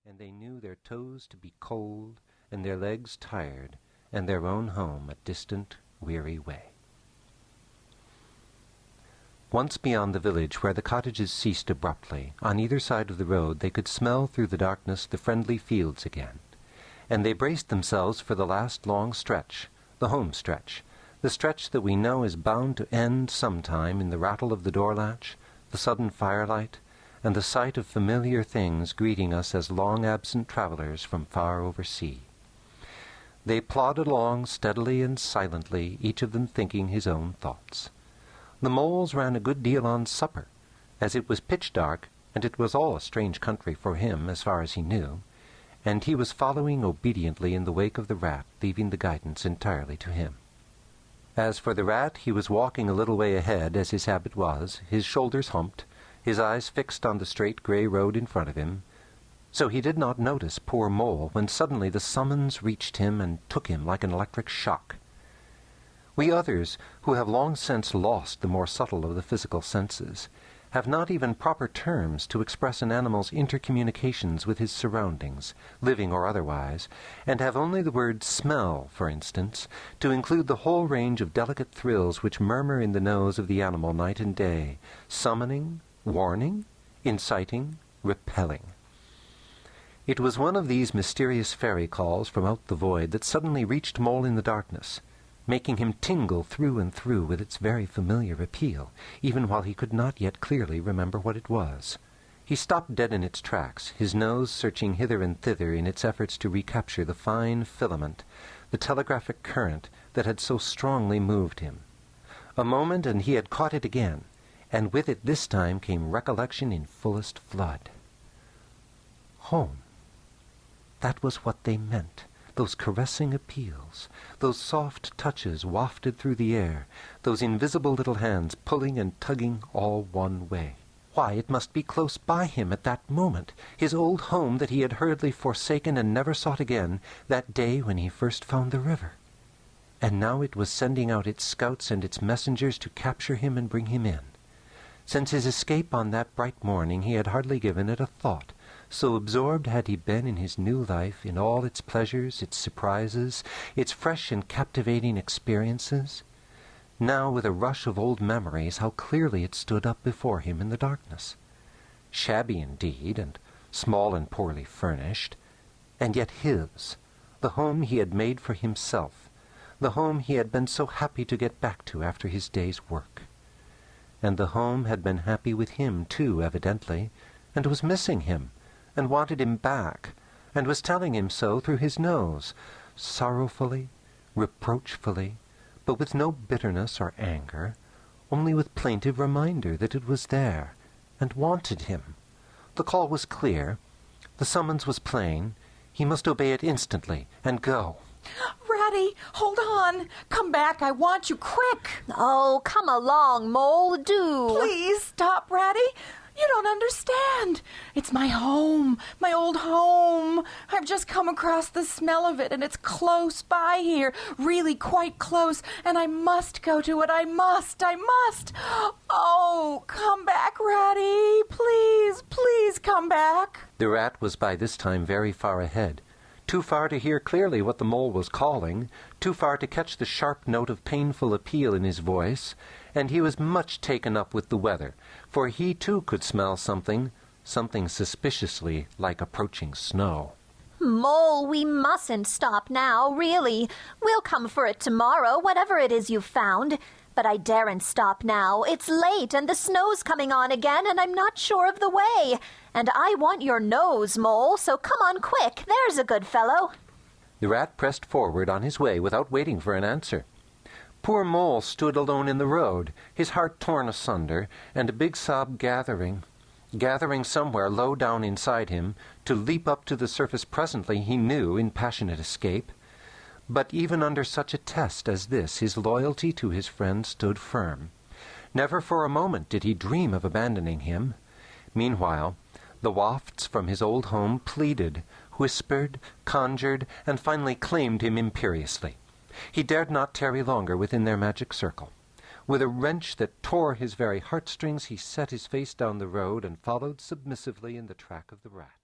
and they knew their toes to be cold, and their legs tired, and their own home a distant, weary way. Once beyond the village, where the cottages ceased abruptly, on either side of the road they could smell through the darkness the friendly fields again, and they braced themselves for the last long stretch, the home stretch, the stretch that we know is bound to end sometime in the rattle of the door latch, the sudden firelight, and the sight of familiar things greeting us as long-absent travelers from far over sea. They plodded along steadily and silently, each of them thinking his own thoughts. The moles ran a good deal on supper, as it was pitch dark, and it was all a strange country for him, as far as he knew, and he was following obediently in the wake of the rat, leaving the guidance entirely to him. As for the rat, he was walking a little way ahead, as his habit was, his shoulders humped, his eyes fixed on the straight grey road in front of him, so he did not notice poor Mole when suddenly the summons reached him and took him like an electric shock. We others, who have long since lost the more subtle of the physical senses, have not even proper terms to express an animal's intercommunications with his surroundings, living or otherwise, and have only the word smell, for instance, to include the whole range of delicate thrills which murmur in the nose of the animal night and day, summoning, warning, inciting, repelling. It was one of these mysterious fairy calls from out the void that suddenly reached Mole in the darkness, making him tingle through and through with its very familiar appeal, even while he could not yet clearly remember what it was. He stopped dead in its tracks, his nose searching hither and thither in its efforts to recapture the fine filament, the telegraphic current that had so strongly moved him. A moment, and he had caught it again, and with it this time came recollection in fullest flood. Home. That was what they meant. Those caressing appeals, those soft touches wafted through the air, those invisible little hands pulling and tugging all one way. Why, it must be close by him at that moment, his old home that he had hurriedly forsaken and never sought again, that day when he first found the river. And now it was sending out its scouts and its messengers to capture him and bring him in. Since his escape on that bright morning he had hardly given it a thought, so absorbed had he been in his new life, in all its pleasures, its surprises, its fresh and captivating experiences. Now, with a rush of old memories, how clearly it stood up before him in the darkness. Shabby indeed, and small and poorly furnished, and yet his, the home he had made for himself, the home he had been so happy to get back to after his day's work. And the home had been happy with him, too, evidently, and was missing him, and wanted him back, and was telling him so through his nose, sorrowfully, reproachfully, but with no bitterness or anger, only with plaintive reminder that it was there, and wanted him. The call was clear, the summons was plain, he must obey it instantly, and go. Ratty, hold on. Come back, I want you, quick. Oh, come along, Mole, do. Please stop, Ratty. You don't understand. It's my home, my old home. I've just come across the smell of it, and it's close by here, really quite close, and I must go to it. I must. Oh, come back, Ratty. Please come back. The rat was by this time very far ahead, too far to hear clearly what the mole was calling, too far to catch the sharp note of painful appeal in his voice, and he was much taken up with the weather, for he too could smell something suspiciously like approaching snow. Mole, we mustn't stop now, really. We'll come for it tomorrow, whatever it is you've found. But I daren't stop now. It's late, and the snow's coming on again, and I'm not sure of the way. And I want your nose, Mole, so come on quick. There's a good fellow. The rat pressed forward on his way without waiting for an answer. Poor Mole stood alone in the road, his heart torn asunder, and a big sob gathering somewhere low down inside him, to leap up to the surface presently, he knew, in passionate escape. But even under such a test as this, his loyalty to his friend stood firm. Never for a moment did he dream of abandoning him. Meanwhile, the wafts from his old home pleaded, whispered, conjured, and finally claimed him imperiously. He dared not tarry longer within their magic circle. With a wrench that tore his very heartstrings, he set his face down the road and followed submissively in the track of the rat.